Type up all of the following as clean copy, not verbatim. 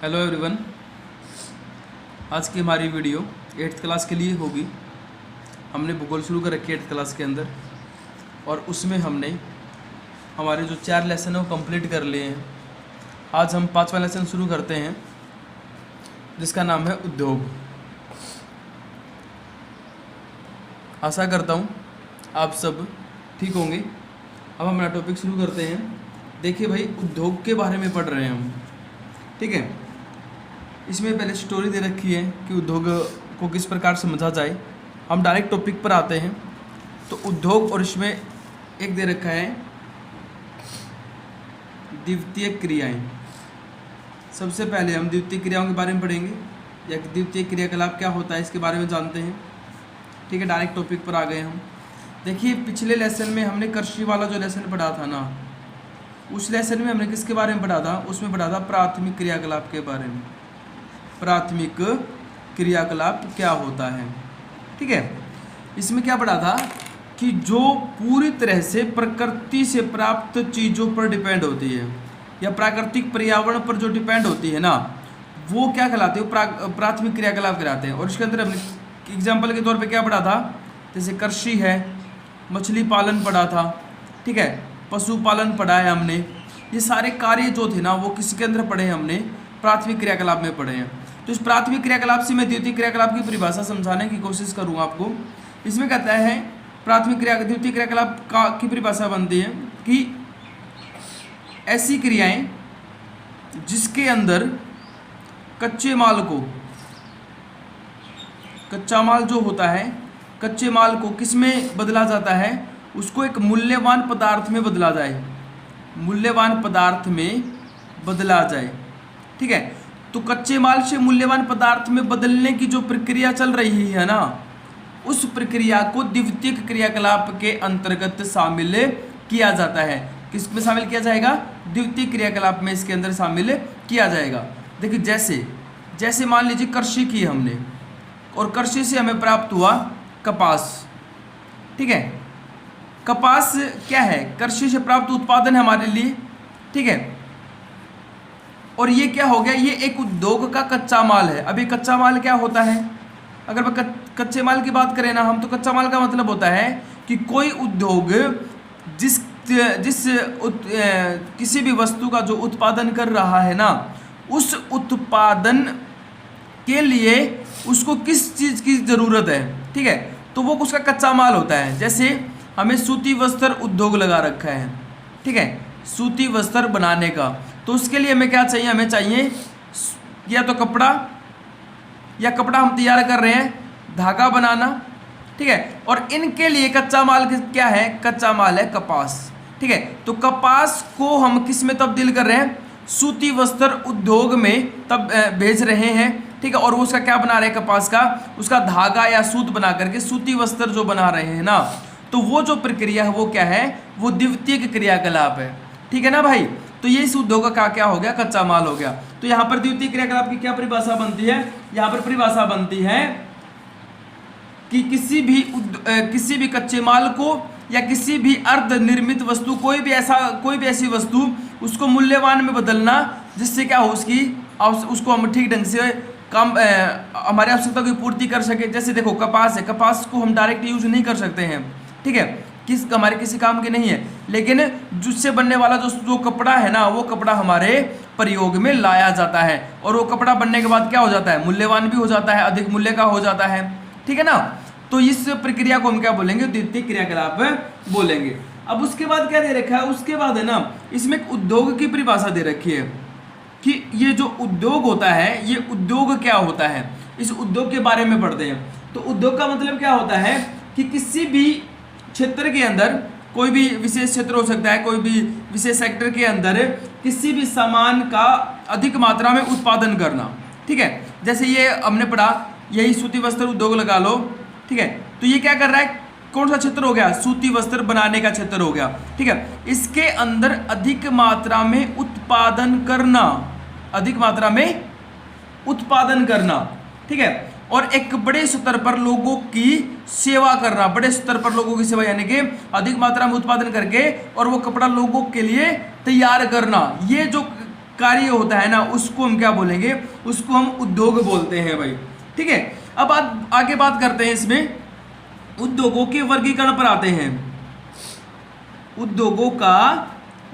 Hello everyone. आज की हमारी वीडियो 8th क्लास के लिए होगी। हमने भूगोल शुरू कर रखी है 8th क्लास के अंदर, और उसमें हमने हमारे जो 4 लेसन है वो कंप्लीट कर लिए हैं। आज हम 5वां लेसन शुरू करते हैं, जिसका नाम है उद्योग। आशा करता हूँ आप सब ठीक होंगे। अब हम अपना टॉपिक शुरू करते हैं। देखिए भाई, उद्योग के बारे में पढ़ रहे हैं हम, ठीक है। इसमें पहले स्टोरी दे रखी है कि उद्योग को किस प्रकार समझा जाए। हम डायरेक्ट टॉपिक पर आते हैं। तो उद्योग, और इसमें एक दे रखा है द्वितीय क्रियाएं। सबसे पहले हम द्वितीय क्रियाओं के बारे में पढ़ेंगे, या द्वितीय क्रियाकलाप क्या होता है इसके बारे में जानते हैं, ठीक है। डायरेक्ट टॉपिक पर आ गए हम। देखिए, पिछले लेसन में हमने कृषि वाला जो लेसन पढ़ा था ना, उस लेसन में हमने किसके बारे में पढ़ा था? उसमें पढ़ा था प्राथमिक क्रियाकलाप के बारे में। प्राथमिक क्रियाकलाप क्या होता है, ठीक है। इसमें क्या पढ़ा था कि जो पूरी तरह से प्रकृति से प्राप्त चीज़ों पर डिपेंड होती है, या प्राकृतिक पर्यावरण पर जो डिपेंड होती है ना, वो क्या कहलाते हैं? प्राथमिक क्रियाकलाप कहलाते हैं। और इसके अंदर हमने एग्जाम्पल के तौर पे क्या पढ़ा था? जैसे कृषि है, मछली पालन पढ़ा था, ठीक है, पशुपालन पढ़ा है हमने। ये सारे कार्य जो थे ना, वो किसके अंदर पढ़े हैं? हमने प्राथमिक क्रियाकलाप में पढ़े हैं। तो इस प्राथमिक क्रियाकलाप से मैं द्वितीय क्रियाकलाप की परिभाषा समझाने की कोशिश करूँगा आपको। इसमें कहता है द्वितीय क्रियाकलाप की परिभाषा बनती है कि ऐसी क्रियाएं जिसके अंदर कच्चे माल को, कच्चा माल जो होता है, कच्चे माल को किस में बदला जाता है? उसको एक मूल्यवान पदार्थ में बदला जाए, मूल्यवान पदार्थ में बदला जाए, ठीक है। तो कच्चे माल से मूल्यवान पदार्थ में बदलने की जो प्रक्रिया चल रही है ना, उस प्रक्रिया को द्वितीय क्रियाकलाप के अंतर्गत शामिल किया जाता है। किस में शामिल किया जाएगा? द्वितीय क्रियाकलाप में इसके अंदर शामिल किया जाएगा। देखिए, जैसे मान लीजिए कृषि की हमने, और कृषि से हमें प्राप्त हुआ कपास, ठीक है। कपास क्या है? कृषि से प्राप्त उत्पादन है हमारे लिए, ठीक है। और ये क्या हो गया? ये एक उद्योग का कच्चा माल है। अभी कच्चा माल क्या होता है? अगर मैं कच्चे माल की बात करें ना हम, तो कच्चा माल का मतलब होता है कि कोई उद्योग किसी भी वस्तु का जो उत्पादन कर रहा है ना, उस उत्पादन के लिए उसको किस चीज़ की ज़रूरत है, ठीक है, तो वो उसका कच्चा माल होता है। जैसे हमें सूती वस्त्र उद्योग लगा रखा है, ठीक है, सूती वस्त्र बनाने का। तो उसके लिए हमें क्या चाहिए? हमें चाहिए या तो कपड़ा, या कपड़ा हम तैयार कर रहे हैं, धागा बनाना, ठीक है। और इनके लिए कच्चा माल क्या है? कच्चा माल है कपास, ठीक है। तो कपास को हम किस में तब्दील कर रहे हैं? सूती वस्त्र उद्योग में तब भेज रहे हैं, ठीक है। और वो उसका क्या बना रहे हैं? कपास का उसका धागा या सूत बना करके सूती वस्त्र जो बना रहे हैं ना, तो वो जो प्रक्रिया है वो क्या है? वो द्वितीय क्रियाकलाप है, ठीक है ना भाई। तो ये इस उद्योग का क्या हो गया? कच्चा माल हो गया। तो यहाँ पर द्वितीय क्रियाकलाप की क्या परिभाषा बनती है? यहाँ पर परिभाषा बनती है कि किसी भी कच्चे माल को, या किसी भी अर्ध निर्मित वस्तु, कोई भी ऐसी वस्तु, उसको मूल्यवान में बदलना, जिससे क्या हो, उसको हम ठीक ढंग से काम हमारी आवश्यकता की पूर्ति कर सके। जैसे देखो, कपास है, कपास को हम डायरेक्ट यूज नहीं कर सकते हैं, ठीक है, हमारे किसी काम के नहीं है। लेकिन जिससे बनने वाला जो कपड़ा है ना, वो कपड़ा हमारे प्रयोग में लाया जाता है, और वो कपड़ा बनने के बाद क्या हो जाता है? मूल्यवान भी हो जाता है, अधिक मूल्य का हो जाता है, ठीक है ना। तो इस प्रक्रिया को हम क्या बोलेंगे? द्वितीय क्रियाकलाप बोलेंगे। अब उसके बाद क्या दे रखा है? उसके बाद है ना, इसमें एक उद्योग की परिभाषा दे रखी है कि ये जो उद्योग होता है, ये उद्योग क्या होता है। इस उद्योग के बारे में पढ़ते हैं। तो उद्योग का मतलब क्या होता है कि किसी भी क्षेत्र के अंदर, कोई भी विशेष क्षेत्र हो सकता है, कोई भी विशेष सेक्टर के अंदर किसी भी सामान का अधिक मात्रा में उत्पादन करना, ठीक है। जैसे ये हमने पढ़ा, यही सूती वस्त्र उद्योग लगा लो, ठीक है। तो ये क्या कर रहा है? कौन सा क्षेत्र हो गया? सूती वस्त्र बनाने का क्षेत्र हो गया, ठीक है। इसके अंदर अधिक मात्रा में उत्पादन करना, अधिक मात्रा में उत्पादन करना, ठीक है। और एक बड़े स्तर पर लोगों की सेवा करना, बड़े स्तर पर लोगों की सेवा, यानी कि अधिक मात्रा में उत्पादन करके और वो कपड़ा लोगों के लिए तैयार करना। ये जो कार्य होता है ना, उसको हम क्या बोलेंगे, उसको हम उद्योग बोलते हैं भाई। ठीक है, अब आगे बात करते हैं, इसमें उद्योगों के वर्गीकरण पर आते हैं। उद्योगों का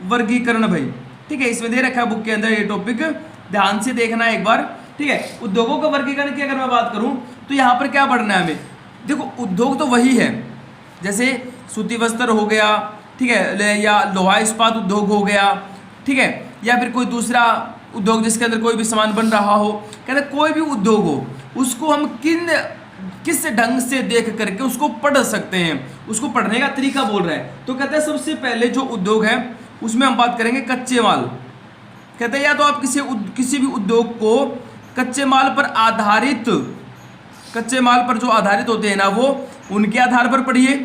वर्गीकरण भाई, ठीक है, इसमें दे रखा है बुक के अंदर ये टॉपिक, ध्यान से देखना एक बार। ठीक है, उद्योगों का वर्गीकरण की अगर मैं बात करूं तो यहाँ पर क्या पढ़ना है हमें, देखो उद्योग तो वही है, जैसे सूती वस्त्र हो गया, ठीक है, या लोहा इस्पात उद्योग हो गया, ठीक है, या फिर कोई दूसरा उद्योग जिसके अंदर कोई भी सामान बन रहा हो, कहते कोई भी उद्योग हो उसको हम किस ढंग से देख करके उसको पढ़ सकते हैं, उसको पढ़ने का तरीका बोल रहे हैं। तो कहते हैं सबसे पहले जो उद्योग है उसमें हम बात करेंगे कच्चे माल। कहते हैं या तो आप किसी भी उद्योग को कच्चे माल पर जो आधारित होते हैं ना, वो उनके आधार पर पढ़िए।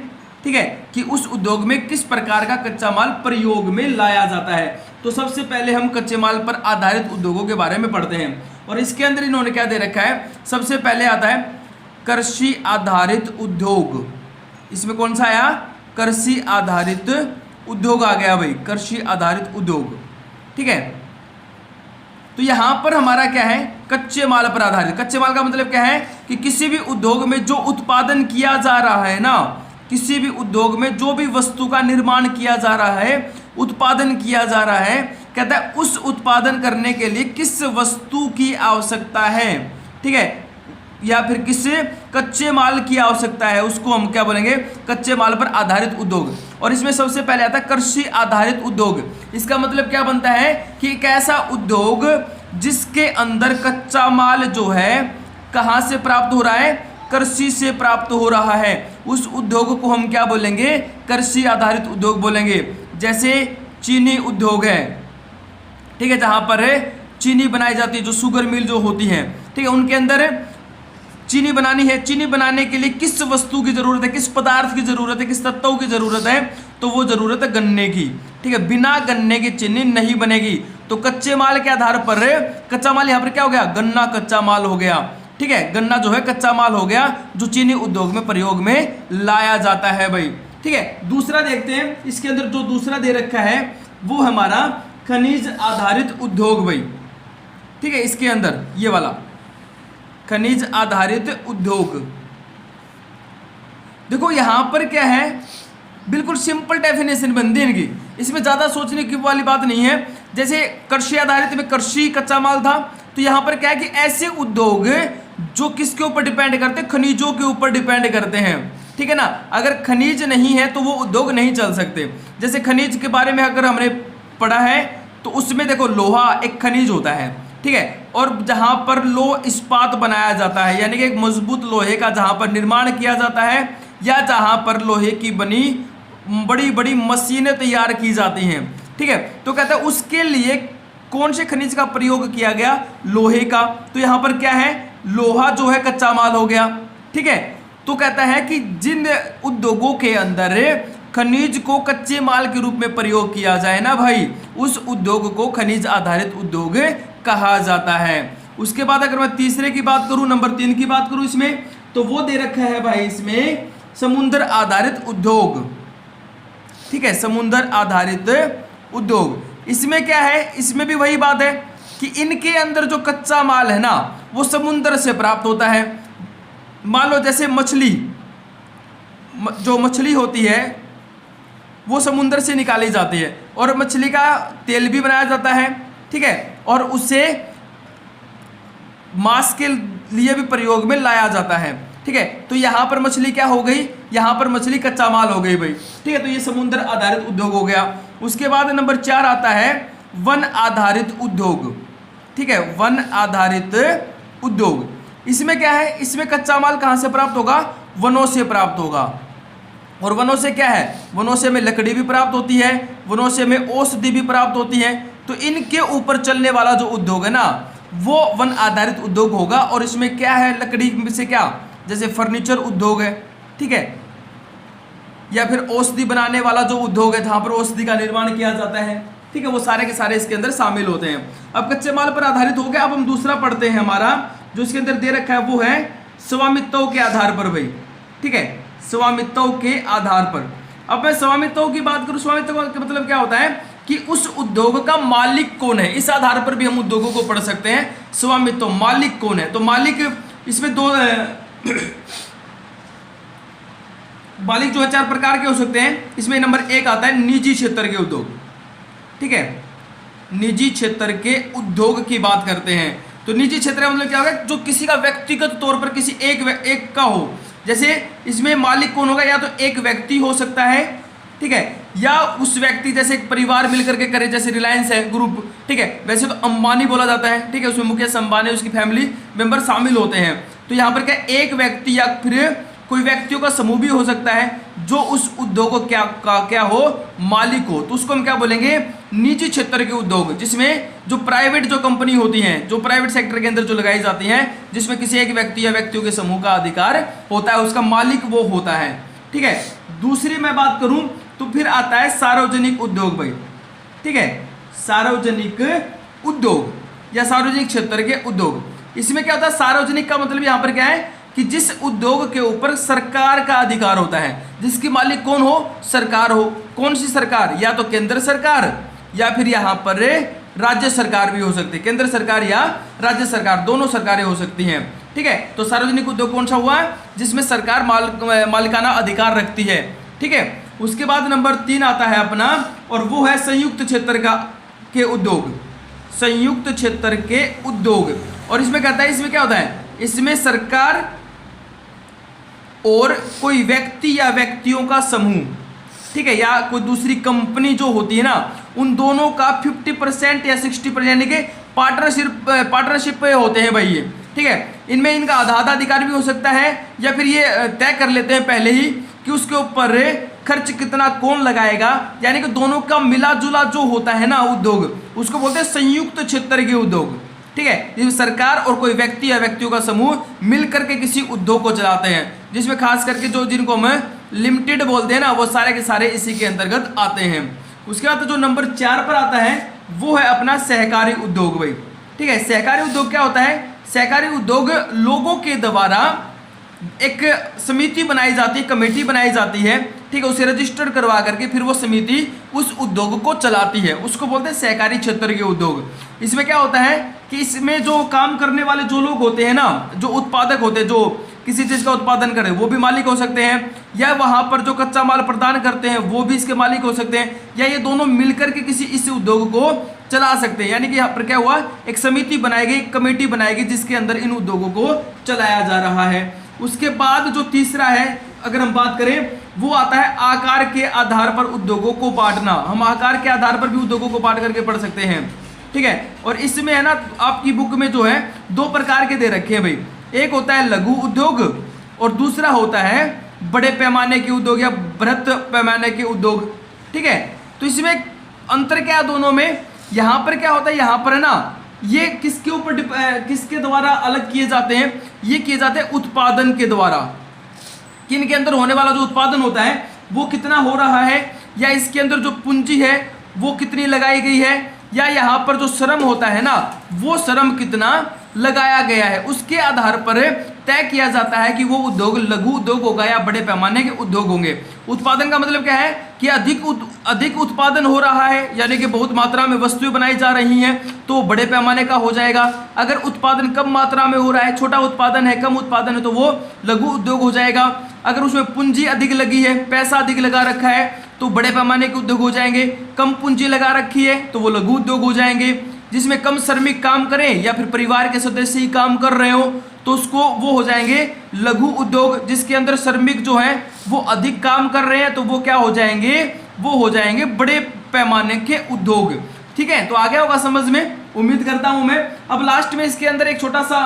ठीक है, कि उस उद्योग में किस प्रकार का कच्चा माल प्रयोग में लाया जाता है। तो सबसे पहले हम कच्चे माल पर आधारित उद्योगों के बारे में पढ़ते हैं, और इसके अंदर इन्होंने क्या दे रखा है, सबसे पहले आता है कृषि आधारित उद्योग। इसमें कौन सा आया, कृषि आधारित उद्योग आ गया भाई, कृषि आधारित उद्योग। ठीक है, तो यहां पर हमारा क्या है, कच्चे माल पर आधारित। कच्चे माल का मतलब क्या है कि किसी भी उद्योग में जो उत्पादन किया जा रहा है ना, किसी भी उद्योग में जो भी वस्तु का निर्माण किया जा रहा है, उत्पादन किया जा रहा है, कहता है उस उत्पादन करने के लिए किस वस्तु की आवश्यकता है, ठीक है, या फिर किस कच्चे माल की आवश्यकता है, उसको हम क्या बोलेंगे, कच्चे माल पर आधारित उद्योग। और इसमें सबसे पहले आता है कृषि आधारित उद्योग। इसका मतलब क्या बनता है कि एक ऐसा उद्योग जिसके अंदर कच्चा माल जो है कहाँ से प्राप्त हो रहा है, कृषि से प्राप्त हो रहा है, उस उद्योग को हम क्या बोलेंगे, कृषि आधारित उद्योग बोलेंगे। जैसे चीनी उद्योग है, ठीक है, जहाँ पर चीनी बनाई जाती है, जो शुगर मिल जो होती है, ठीक है, उनके अंदर चीनी बनानी है। चीनी बनाने के लिए किस वस्तु की जरूरत है, किस पदार्थ की जरूरत है, किस तत्व की जरूरत है, तो वो जरूरत है गन्ने की। ठीक है, बिना गन्ने की चीनी नहीं बनेगी। तो कच्चे माल के आधार पर कच्चा माल यहाँ पर क्या हो गया, गन्ना कच्चा माल हो गया। ठीक है, गन्ना जो है कच्चा माल हो गया, जो चीनी उद्योग में प्रयोग में लाया जाता है भाई। ठीक है, दूसरा देखते हैं, इसके अंदर जो दूसरा दे रखा है वो हमारा खनिज आधारित उद्योग भाई। ठीक है, इसके अंदर ये वाला खनिज आधारित उद्योग, देखो यहां पर क्या है, बिल्कुल सिंपल डेफिनेशन बनती है इनकी, इसमें ज्यादा सोचने की वाली बात नहीं है। जैसे कृषि आधारित में कृषि कच्चा माल था, तो यहां पर क्या है कि ऐसे उद्योग जो किसके ऊपर डिपेंड करते हैं, खनिजों के ऊपर डिपेंड करते हैं। ठीक है ना, अगर खनिज नहीं है तो वो उद्योग नहीं चल सकते। जैसे खनिज के बारे में अगर हमने पढ़ा है तो उसमें देखो लोहा एक खनिज होता है, ठीक है, और जहां पर लोह इस्पात बनाया जाता है, यानी कि एक मजबूत लोहे का जहां पर निर्माण किया जाता है, या जहां पर लोहे की बनी बड़ी बड़ी मशीनें तैयार की जाती हैं। ठीक है, तो कहता है उसके लिए कौन से खनिज का प्रयोग किया गया, लोहे का। तो यहां पर क्या है, लोहा जो है कच्चा माल हो गया। ठीक है, तो कहता है कि जिन उद्योगों के अंदर खनिज को कच्चे माल के रूप में प्रयोग किया जाए ना भाई, उस उद्योग को खनिज आधारित उद्योग कहा जाता है। उसके बाद अगर मैं तीसरे की बात करूं, नंबर 3 की बात करूं इसमें, तो वो दे रखा है भाई इसमें समुद्र आधारित उद्योग। ठीक है, समुद्र आधारित उद्योग, इसमें क्या है, इसमें भी वही बात है कि इनके अंदर जो कच्चा माल है ना, वो समुद्र से प्राप्त होता है। मान लो जैसे मछली, जो मछली होती है वो समुद्र से निकाली जाती है, और मछली का तेल भी बनाया जाता है। ठीक है, और उसे मांस के लिए भी प्रयोग में लाया जाता है। ठीक है, तो यहाँ पर मछली क्या हो गई, यहाँ पर मछली कच्चा माल हो गई भाई। ठीक है, तो ये समुद्र आधारित उद्योग हो गया। उसके बाद नंबर 4 आता है वन आधारित उद्योग। ठीक है, वन आधारित उद्योग, इसमें क्या है, इसमें कच्चा माल कहाँ से प्राप्त होगा, वनों से प्राप्त होगा। और वनों से क्या है, वनों से हमें लकड़ी भी प्राप्त होती है, वनों से हमें औषधि भी प्राप्त होती है। तो इनके ऊपर चलने वाला जो उद्योग है ना, वो वन आधारित उद्योग होगा। और इसमें क्या है, लकड़ी में से क्या, जैसे फर्नीचर उद्योग है, ठीक है, या फिर औषधि बनाने वाला जो उद्योग है जहां पर औषधि का निर्माण किया जाता है। ठीक है, वो सारे के सारे इसके अंदर शामिल होते हैं। अब कच्चे माल पर आधारित हो गया। अब हम दूसरा पढ़ते हैं, हमारा जो इसके अंदर दे रखा है वो है स्वामित्व के आधार पर भाई। ठीक है, स्वामित्व के आधार पर। अब मैं स्वामित्व की बात करूं, स्वामित्व का मतलब क्या होता है कि उस उद्योग का मालिक कौन है। इस आधार पर भी हम उद्योगों को पढ़ सकते हैं। स्वामित्व, मालिक कौन है। तो मालिक इसमें दो मालिक जो है 4 प्रकार के हो सकते हैं। इसमें नंबर 1 आता है निजी क्षेत्र के उद्योग। ठीक है, निजी क्षेत्र के उद्योग की बात करते हैं। तो निजी क्षेत्र का मतलब क्या होगा, जो किसी का व्यक्तिगत तौर पर किसी एक का हो। जैसे इसमें मालिक कौन होगा, या तो एक व्यक्ति हो सकता है, ठीक है, या उस व्यक्ति जैसे एक परिवार मिलकर के करे, जैसे रिलायंस है ग्रुप, ठीक है, वैसे तो अंबानी बोला जाता है, ठीक है, उसमें मुकेश अंबानी उसकी फैमिली मेंबर शामिल होते हैं। तो यहाँ पर क्या एक व्यक्ति या फिर कोई व्यक्तियों का समूह भी हो सकता है जो उस उद्योग का क्या हो, मालिक हो। तो उसको हम क्या बोलेंगे, निजी क्षेत्र के उद्योग, जिसमें जो प्राइवेट जो कंपनी होती हैं, जो प्राइवेट सेक्टर के अंदर जो लगाई जाती हैं, जिसमें किसी एक व्यक्ति या व्यक्तियों के समूह का अधिकार होता है, उसका मालिक वो होता है। ठीक है, दूसरी मैं बात करूं तो फिर आता है सार्वजनिक उद्योग भाई। ठीक है, सार्वजनिक उद्योग या सार्वजनिक क्षेत्र के उद्योग। इसमें क्या होता है, सार्वजनिक का मतलब यहाँ पर क्या है कि जिस उद्योग के ऊपर सरकार का अधिकार होता है, जिसकी मालिक कौन हो, सरकार हो। कौन सी सरकार, या तो केंद्र सरकार या फिर यहाँ पर राज्य सरकार भी हो सकती है। केंद्र सरकार या राज्य सरकार, दोनों सरकारें हो सकती हैं। ठीक है, तो सार्वजनिक उद्योग कौन सा हुआ, जिसमें सरकार मालिकाना अधिकार रखती है। ठीक है, उसके बाद नंबर 3 आता है अपना, और वो है संयुक्त क्षेत्र के उद्योग। संयुक्त क्षेत्र के उद्योग, और इसमें कहता है, इसमें क्या होता है, इसमें सरकार और कोई व्यक्ति या व्यक्तियों का समूह, ठीक है, या कोई दूसरी कंपनी जो होती है ना, उन दोनों का 50% या 60% यानी कि पार्टनरशिप पे होते हैं भाई ये। ठीक है, इनमें इनका आधा आधा अधिकार भी हो सकता है, या फिर ये तय कर लेते हैं पहले ही कि उसके ऊपर खर्च कितना कौन लगाएगा, यानी कि दोनों का मिला जुला जो होता है ना उद्योग, उसको बोलते हैं संयुक्त क्षेत्र के उद्योग। ठीक है, जिसमें सरकार और कोई व्यक्ति या व्यक्तियों का समूह मिलकर के किसी उद्योग को चलाते हैं, जिसमें खास करके जो जिनको हम लिमिटेड बोलते हैं ना, वो सारे के सारे इसी के अंतर्गत आते हैं। उसके बाद जो नंबर 4 पर आता है वो है अपना सहकारी उद्योग भाई। ठीक है, सहकारी उद्योग क्या होता है, सहकारी उद्योग लोगों के द्वारा एक समिति बनाई जाती है, कमेटी बनाई जाती है, ठीक है, उसे रजिस्टर करवा करके फिर वो समिति उस उद्योग को चलाती है, उसको बोलते हैं सहकारी क्षेत्र के उद्योग। इसमें क्या होता है कि इसमें जो काम करने वाले जो लोग होते हैं ना, जो उत्पादक होते हैं, जो किसी चीज़ का उत्पादन करें, वो भी मालिक हो सकते हैं, या वहाँ पर जो कच्चा माल प्रदान करते हैं वो भी इसके मालिक हो सकते हैं, या ये दोनों मिलकर के किसी इस उद्योग को चला सकते हैं। यानी कि यहाँ पर क्या हुआ, एक समिति बनाई गई, कमेटी बनाई गई, जिसके अंदर इन उद्योगों को चलाया जा रहा है। उसके बाद जो तीसरा है, अगर हम बात करें, वो आता है आकार के आधार पर उद्योगों को बांटना। हम आकार के आधार पर भी उद्योगों को बांट करके पढ़ सकते हैं। ठीक है, और इसमें है ना, आपकी बुक में जो है 2 प्रकार के दे रखे हैं भाई। एक होता है लघु उद्योग और दूसरा होता है बड़े पैमाने के उद्योग या बृहत पैमाने के उद्योग। ठीक है, तो इसमें अंतर क्या है दोनों में, यहाँ पर क्या होता है, यहाँ पर है ना, ये किसके ऊपर किसके द्वारा अलग किए जाते हैं, ये किए जाते हैं उत्पादन के द्वारा, कि इनके अंदर होने वाला जो उत्पादन होता है वो कितना हो रहा है, या इसके अंदर जो पूंजी है वो कितनी लगाई गई है, या यहाँ पर जो श्रम होता है ना, वो श्रम कितना लगाया गया है, उसके आधार पर तय किया जाता है कि वो उद्योग लघु उद्योग होगा या बड़े पैमाने के उद्योग होंगे। उत्पादन का मतलब क्या है कि अधिक उत्पादन हो रहा है, यानी कि बहुत मात्रा में वस्तुएं बनाई जा रही हैं, तो बड़े पैमाने का हो जाएगा। अगर उत्पादन कम मात्रा में हो रहा है, छोटा उत्पादन है, कम उत्पादन है, तो वो लघु उद्योग हो जाएगा। अगर उसमें पूंजी अधिक लगी है, पैसा अधिक लगा रखा है, तो बड़े पैमाने के उद्योग हो जाएंगे। कम पूंजी लगा रखी है तो वो लघु उद्योग हो जाएंगे। जिसमें कम श्रमिक काम करें या फिर परिवार के सदस्य ही काम कर रहे हो, तो उसको वो हो जाएंगे लघु उद्योग। जिसके अंदर श्रमिक जो हैं वो अधिक काम कर रहे हैं, तो वो क्या हो जाएंगे, वो हो जाएंगे बड़े पैमाने के उद्योग। ठीक है, तो आ गया होगा समझ में, उम्मीद करता हूं मैं। अब लास्ट में इसके अंदर एक छोटा सा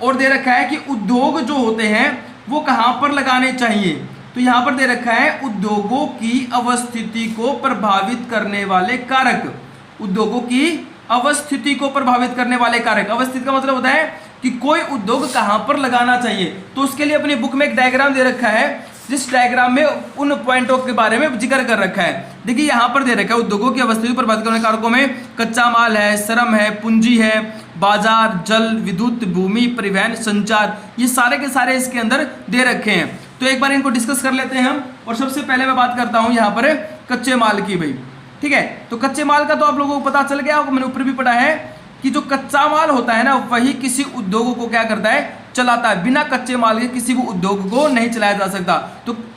और दे रखा है कि उद्योग जो होते हैं वो कहाँ पर लगाने चाहिए। तो यहाँ पर दे रखा है उद्योगों की अवस्थिति को प्रभावित करने वाले कारक। उद्योगों की अवस्थिति को प्रभावित करने वाले कारक। अवस्थिति का मतलब होता है कि कोई उद्योग कहाँ पर लगाना चाहिए। तो उसके लिए अपनी बुक में एक डायग्राम दे रखा है, जिस डायग्राम में उन पॉइंटों के बारे में जिक्र कर रखा है। देखिए यहाँ पर दे रखा है उद्योगों की अवस्थिति को प्रभावित करने कारकों में कच्चा माल है, श्रम है, पूंजी है, बाजार, जल, विद्युत, भूमि, परिवहन, संचार, ये सारे के सारे इसके अंदर दे रखे हैं। तो एक बार इनको डिस्कस कर लेते हैं हम। और सबसे पहले मैं बात करता हूँ यहाँ पर कच्चे माल की भाई। ठीक है। तो कच्चे माल का तो आप लोगों को पता चल गया होगा, मैंने ऊपर भी पढ़ा है कि जो कच्चा माल होता है ना वही किसी उद्योग को क्या करता है, चलाता है। बिना कच्चे माल के किसी भी उद्योग को नहीं चलाया जा सकता।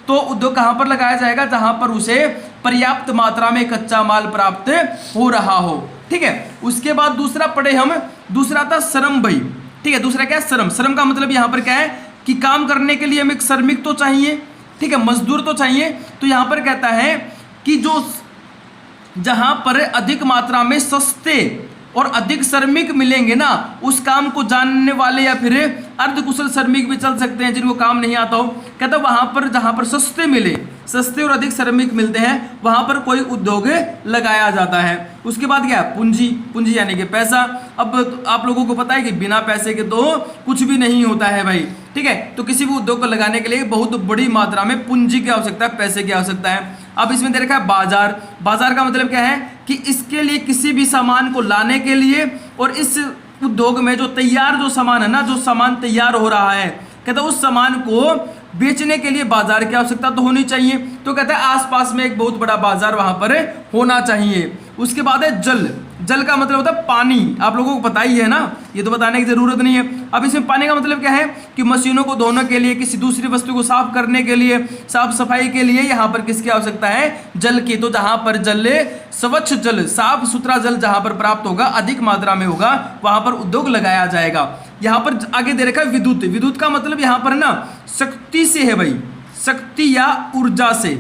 तो उद्योग कहां पर लगाया जाएगा, जहां पर उसे पर्याप्त मात्रा में कच्चा माल प्राप्त हो रहा हो, ठीक है। उसके बाद दूसरा पढ़े हम, दूसरा था श्रम भाई, ठीक है। दूसरा क्या है, श्रम। श्रम का मतलब यहां पर क्या है कि काम करने के लिए हमें श्रमिक तो चाहिए, ठीक है, मजदूर तो चाहिए। तो यहां पर कहता है कि जो जहां पर अधिक मात्रा में सस्ते और अधिक श्रमिक मिलेंगे ना, उस काम को जानने वाले या फिर अर्धकुशल श्रमिक भी चल सकते हैं जिनको काम नहीं आता हो। कहता वहां पर जहां पर सस्ते मिले, सस्ते और अधिक श्रमिक मिलते हैं, वहां पर कोई उद्योग लगाया जाता है। उसके बाद क्या, पूंजी। पूंजी यानी कि पैसा। अब आप लोगों को पता है कि बिना पैसे के तो कुछ भी नहीं होता है भाई, ठीक है। तो किसी भी उद्योग को लगाने के लिए बहुत बड़ी मात्रा में पूंजी की आवश्यकता है, पैसे की आवश्यकता है। अब इसमें दे रखा है बाजार। बाजार का मतलब क्या है कि इसके लिए किसी भी सामान को लाने के लिए और इस उद्योग में जो तैयार जो सामान है ना, जो सामान तैयार हो रहा है, कहता है उस सामान को बेचने के लिए बाजार की आवश्यकता तो होनी चाहिए। तो कहता है आसपास में एक बहुत बड़ा बाजार वहां पर होना चाहिए। उसके बाद है जल। जल का मतलब होता है पानी, आप लोगों को पता ही है ना, ये तो बताने की जरूरत नहीं है। अब इसमें पानी का मतलब क्या है कि मशीनों को धोने के लिए, किसी दूसरी वस्तु को साफ करने के लिए, साफ सफाई के लिए यहाँ पर किसकी आवश्यकता है, जल की। तो जहां पर जल, स्वच्छ जल, साफ सुथरा जल जहां पर प्राप्त होगा, अधिक मात्रा में होगा, वहां पर उद्योग लगाया जाएगा। यहाँ पर आगे दे रखा है विद्युत। विद्युत का मतलब यहाँ पर ना शक्ति से है भाई, शक्ति या ऊर्जा से।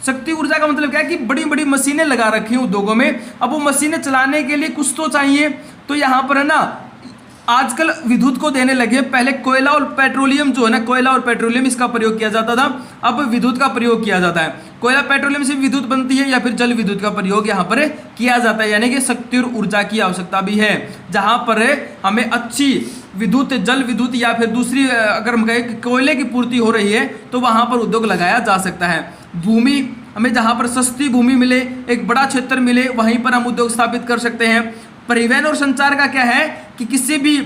शक्ति ऊर्जा का मतलब क्या है कि बड़ी बड़ी मशीनें लगा रखी हैं उद्योगों में। अब वो मशीनें चलाने के लिए कुछ तो चाहिए। तो यहाँ पर है ना आजकल विद्युत को देने लगे। पहले कोयला और पेट्रोलियम जो है ना, कोयला और पेट्रोलियम इसका प्रयोग किया जाता था, अब विद्युत का प्रयोग किया जाता है। कोयला पेट्रोलियम से विद्युत बनती है या फिर जल विद्युत का प्रयोग यहाँ पर किया जाता है, यानी कि शक्ति और ऊर्जा की आवश्यकता भी है। जहाँ पर हमें अच्छी विद्युत, जल विद्युत या फिर दूसरी अगर हम कहें कि कोयले की पूर्ति हो रही है तो वहाँ पर उद्योग लगाया जा सकता है। भूमि, हमें जहाँ पर सस्ती भूमि मिले, एक बड़ा क्षेत्र मिले, वहीं पर हम उद्योग स्थापित कर सकते हैं। परिवहन और संचार का क्या है कि किसी भी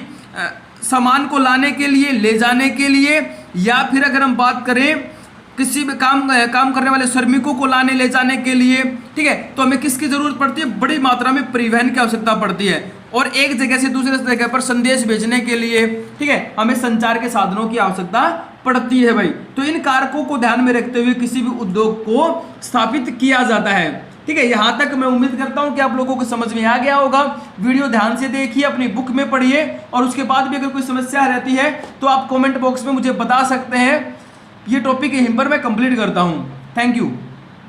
सामान को लाने के लिए, ले जाने के लिए, या फिर अगर हम बात करें किसी भी काम करने वाले श्रमिकों को लाने ले जाने के लिए, ठीक है, तो हमें किसकी जरूरत पड़ती है, बड़ी मात्रा में परिवहन की आवश्यकता पड़ती है। और एक जगह से दूसरे जगह पर संदेश भेजने के लिए, ठीक है, हमें संचार के साधनों की आवश्यकता पड़ती है भाई। तो इन कारकों को ध्यान में रखते हुए किसी भी उद्योग को स्थापित किया जाता है, ठीक है। यहां तक मैं उम्मीद करता हूं कि आप लोगों को समझ में आ गया होगा। वीडियो ध्यान से देखिए, अपनी बुक में पढ़िए, और उसके बाद भी अगर कोई समस्या रहती है तो आप कमेंट बॉक्स में मुझे बता सकते हैं। ये टॉपिक यहीं पर मैं कंप्लीट करता हूं। Thank you.